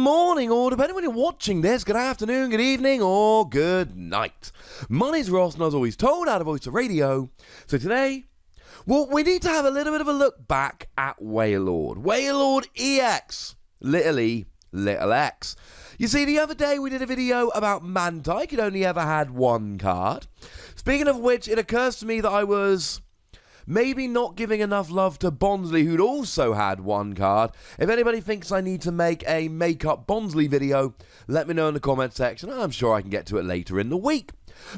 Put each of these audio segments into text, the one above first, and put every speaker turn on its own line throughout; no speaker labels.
morning, or depending when you're watching this, good afternoon, good evening, or good night. My name's Ross, and as always told, out of Voice of Radio. So today, well, we need to have a little bit of a look back at Wailord. Wailord EX. Little E, little X. You see, the other day we did a video about Mantyke. He'd only ever had one card. Speaking of which, it occurs to me that I was maybe not giving enough love to Bonsly, who'd also had one card. If anybody thinks I need to make a make-up Bonsly video, let me know in the comment section. I'm sure I can get to it later in the week.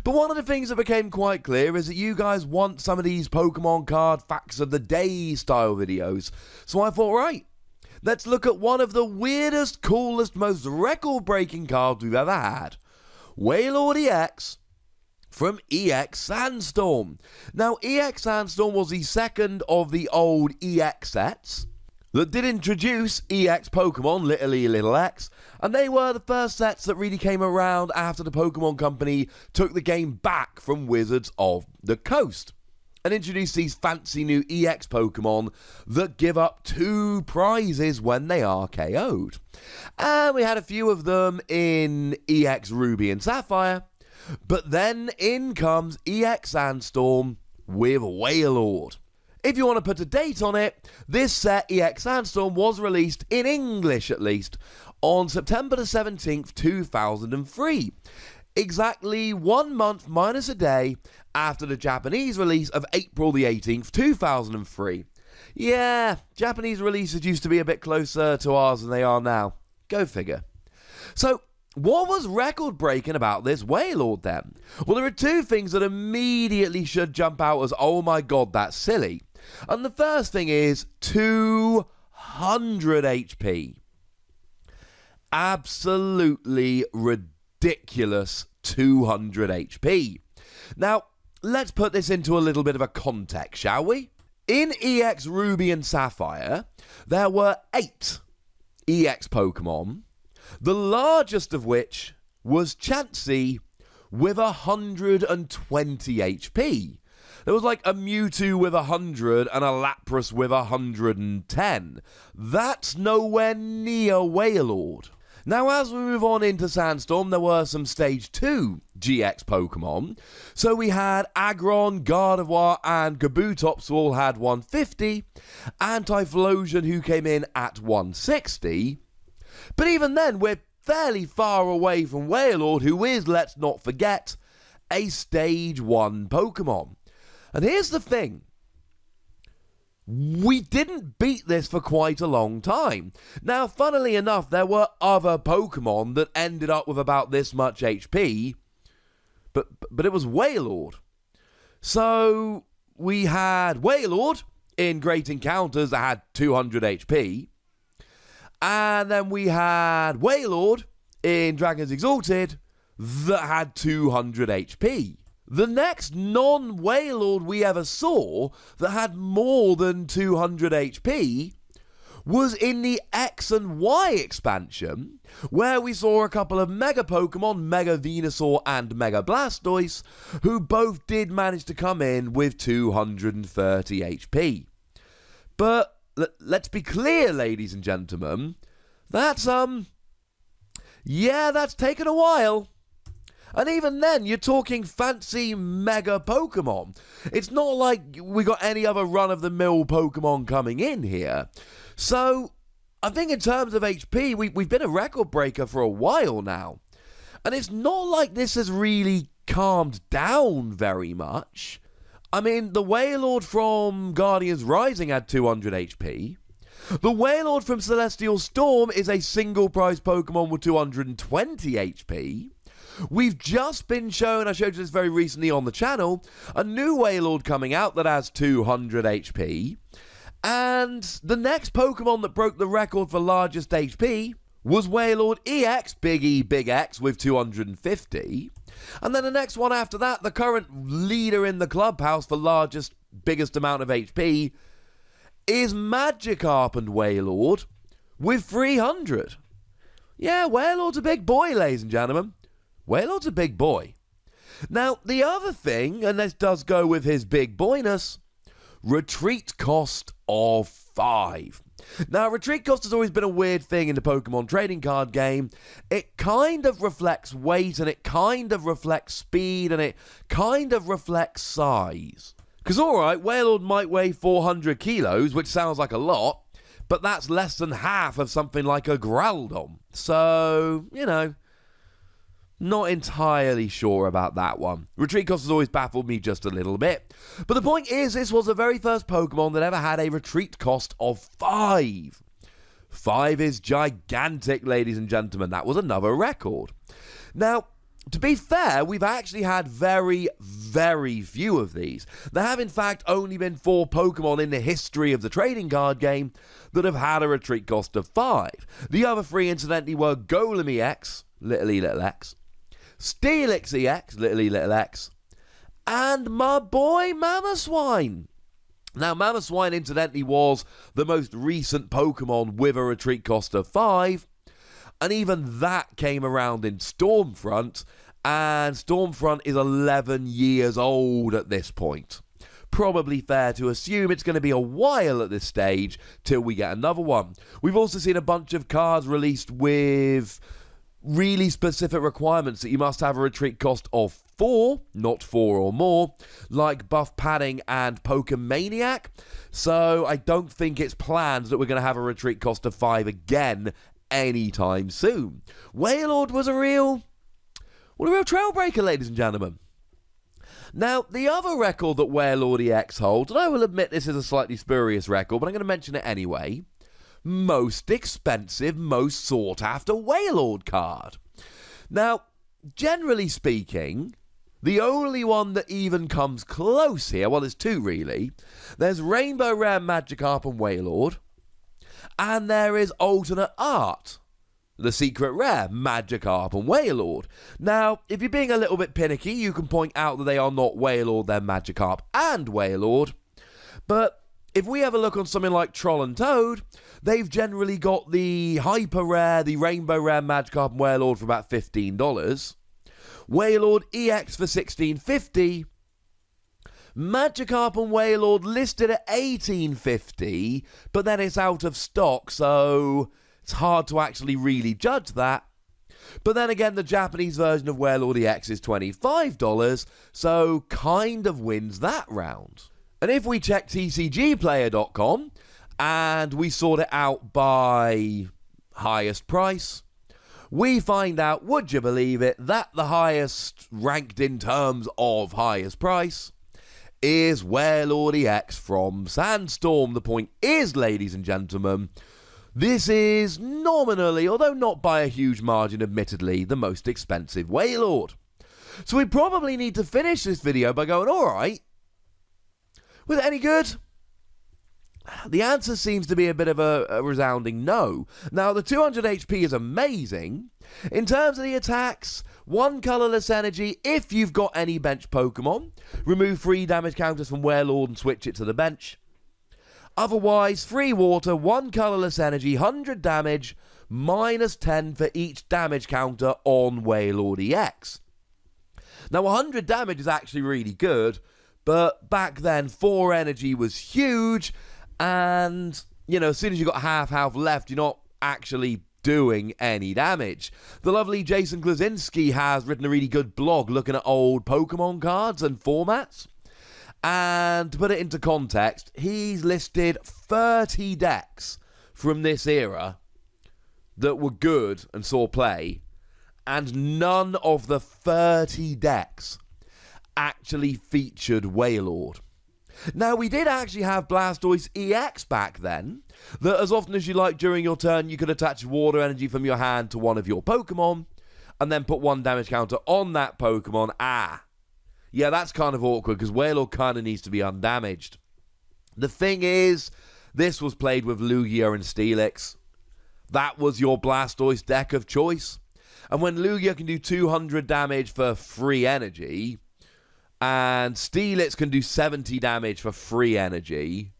But one of the things that became quite clear is that you guys want some of these Pokemon card facts of the day style videos. So I thought, right, let's look at one of the weirdest, coolest, most record-breaking cards we've ever had. Wailord EX from EX Sandstorm. Now, EX Sandstorm was the second of the old EX sets that did introduce EX Pokemon, Little E, Little X, and they were the first sets that really came around after the Pokemon Company took the game back from Wizards of the Coast and introduced these fancy new EX Pokemon that give up 2 prizes when they are KO'd. And we had a few of them in EX Ruby and Sapphire, but then in comes EX Sandstorm with Wailord. If you want to put a date on it, this set, EX Sandstorm, was released, in English at least, on September the 17th, 2003. Exactly 1 month minus a day after the Japanese release of April the 18th, 2003. Yeah, Japanese releases used to be a bit closer to ours than they are now. Go figure. So, what was record-breaking about this Wailord then? Well, there are 2 things that immediately should jump out as, oh my god, that's silly. And the first thing is 200 HP. Absolutely ridiculous 200 HP. Now, let's put this into a little bit of a context, shall we? In EX Ruby and Sapphire, there were 8 EX Pokemon, the largest of which was Chansey with 120 HP. There was like a Mewtwo with 100 and a Lapras with 110. That's nowhere near Wailord. Now, as we move on into Sandstorm, there were some Stage 2 GX Pokemon. So we had Aggron, Gardevoir, and Kabutops, who all had 150. Antyphlosion, who came in at 160. But even then, we're fairly far away from Wailord, who is, let's not forget, a Stage 1 Pokemon. And here's the thing. We didn't beat this for quite a long time. Now, funnily enough, there were other Pokemon that ended up with about this much HP, but it was Wailord. So, we had Wailord in Great Encounters that had 200 HP, and then we had Wailord in Dragons Exalted that had 200 HP. The next non-Wailord we ever saw that had more than 200 HP was in the X and Y expansion, where we saw a couple of Mega Pokemon, Mega Venusaur and Mega Blastoise, who both did manage to come in with 230 HP. But let's be clear, ladies and gentlemen, that's taken a while. And even then, you're talking fancy Mega Pokemon. It's not like we got any other run-of-the-mill Pokemon coming in here. So, I think in terms of HP, we've been a record breaker for a while now. And it's not like this has really calmed down very much. I mean, the Wailord from Guardians Rising had 200 HP. The Wailord from Celestial Storm is a single-prize Pokemon with 220 HP. We've just been shown, I showed you this very recently on the channel, a new Wailord coming out that has 200 HP. And the next Pokemon that broke the record for largest HP was Wailord EX, Big E, Big X, with 250. And then the next one after that, the current leader in the clubhouse for largest, biggest amount of HP, is Magikarp and Wailord with 300. Yeah, Wailord's a big boy, ladies and gentlemen. Wailord's a big boy. Now, the other thing, and this does go with his big boyness, retreat cost of 5. Now, retreat cost has always been a weird thing in the Pokemon trading card game. It kind of reflects weight, and it kind of reflects speed, and it kind of reflects size. Because, alright, Wailord might weigh 400 kilos, which sounds like a lot, but that's less than half of something like a Groudon. So, not entirely sure about that one. Retreat cost has always baffled me just a little bit. But the point is, this was the very first Pokemon that ever had a retreat cost of 5. 5 is gigantic, ladies and gentlemen. That was another record. Now, to be fair, we've actually had very, very few of these. There have, in fact, only been 4 Pokemon in the history of the trading card game that have had a retreat cost of 5. The other 3, incidentally, were Golem EX, little E, little X, Steelix EX, little E, little X, and my boy Mamoswine. Now, Mamoswine, incidentally, was the most recent Pokemon with a retreat cost of 5, and even that came around in Stormfront, and Stormfront is 11 years old at this point. Probably fair to assume it's going to be a while at this stage till we get another one. We've also seen a bunch of cards released with really specific requirements that you must have a retreat cost of 4, not 4 or more, like Buff Padding and Pokemaniac. So I don't think it's planned that we're going to have a retreat cost of 5 again anytime soon. Wailord was a real trailbreaker, ladies and gentlemen. Now, the other record that Wailord EX holds, and I will admit this is a slightly spurious record, but I'm going to mention it anyway. Most expensive, most sought after Wailord card. Now, generally speaking, the only one that even comes close here, well, there's 2 really. There's Rainbow Rare Magikarp and Wailord, and there is alternate art, the secret rare Magikarp and Wailord. Now, if you're being a little bit pinicky, you can point out that they are not Wailord, they're Magikarp and Wailord, but if we have a look on something like Troll and Toad, they've generally got the hyper rare, the rainbow rare Magikarp and Wailord for about $15. Wailord EX for $16.50. Magikarp and Wailord listed at $18.50, but then it's out of stock, so it's hard to actually really judge that. But then again, the Japanese version of Wailord EX is $25, so kind of wins that round. And if we check TCGplayer.com and we sort it out by highest price, we find out, would you believe it, that the highest ranked in terms of highest price is Wailord EX from Sandstorm. The point is, ladies and gentlemen, this is nominally, although not by a huge margin admittedly, the most expensive Wailord. So we probably need to finish this video by going, alright, was it any good? The answer seems to be a bit of a resounding no. Now, the 200 HP is amazing. In terms of the attacks, 1 colourless energy if you've got any bench Pokemon. Remove 3 damage counters from Wailord and switch it to the bench. Otherwise, 3 water, 1 colourless energy, 100 damage, minus 10 for each damage counter on Wailord EX. Now, 100 damage is actually really good, but back then, 4 energy was huge, and, as soon as you've got half health left, you're not actually doing any damage. The lovely Jason Klaczynski has written a really good blog looking at old Pokemon cards and formats, and to put it into context, he's listed 30 decks from this era that were good and saw play, and none of the 30 decks actually featured Wailord. Now, we did actually have Blastoise EX back then, that as often as you like during your turn, you could attach water energy from your hand to one of your Pokemon, and then put 1 damage counter on that Pokemon. Yeah, that's kind of awkward, because Wailord kind of needs to be undamaged. The thing is, this was played with Lugia and Steelix. That was your Blastoise deck of choice. And when Lugia can do 200 damage for free energy, and Steelix can do 70 damage for free energy,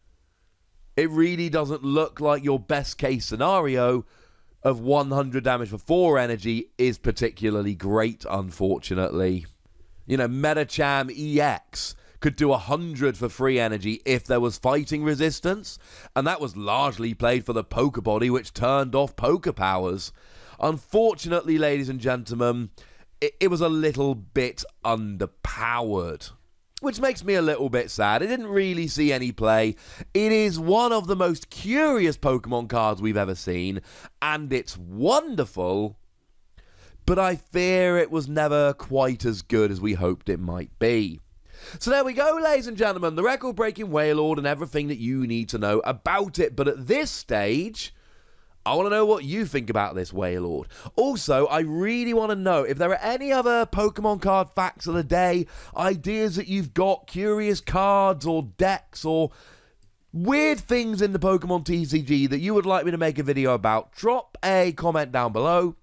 it really doesn't look like your best case scenario of 100 damage for 4 energy is particularly great, unfortunately. Metacham EX could do 100 for free energy if there was fighting resistance, and that was largely played for the poker body, which turned off poker powers. Unfortunately, ladies and gentlemen, it was a little bit underpowered, which makes me a little bit sad. It didn't really see any play. It is one of the most curious Pokemon cards we've ever seen, and it's wonderful, but I fear it was never quite as good as we hoped it might be. So there we go, ladies and gentlemen, the record-breaking Wailord and everything that you need to know about it. But at this stage, I want to know what you think about this Wailord. Also, I really want to know if there are any other Pokemon card facts of the day, ideas that you've got, curious cards or decks or weird things in the Pokemon TCG that you would like me to make a video about. Drop a comment down below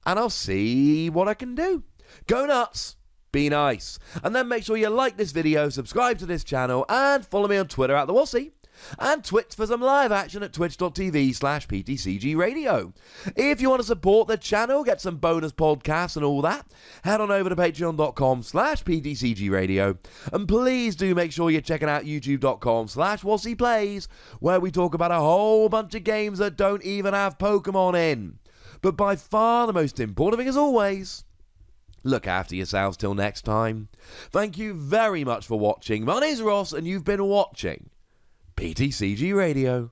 and I'll see what I can do. Go nuts, be nice, and then make sure you like this video, subscribe to this channel, and follow me on Twitter at @TheWossy, and Twitch for some live action at twitch.tv/PTCGRadio. If you want to support the channel, get some bonus podcasts and all that, head on over to patreon.com/PTCGRadio, and please do make sure you're checking out youtube.com/WossyPlays, where we talk about a whole bunch of games that don't even have Pokemon in. But by far the most important thing, as always, look after yourselves till next time. Thank you very much for watching. My name's Ross, and you've been watching PTCG Radio.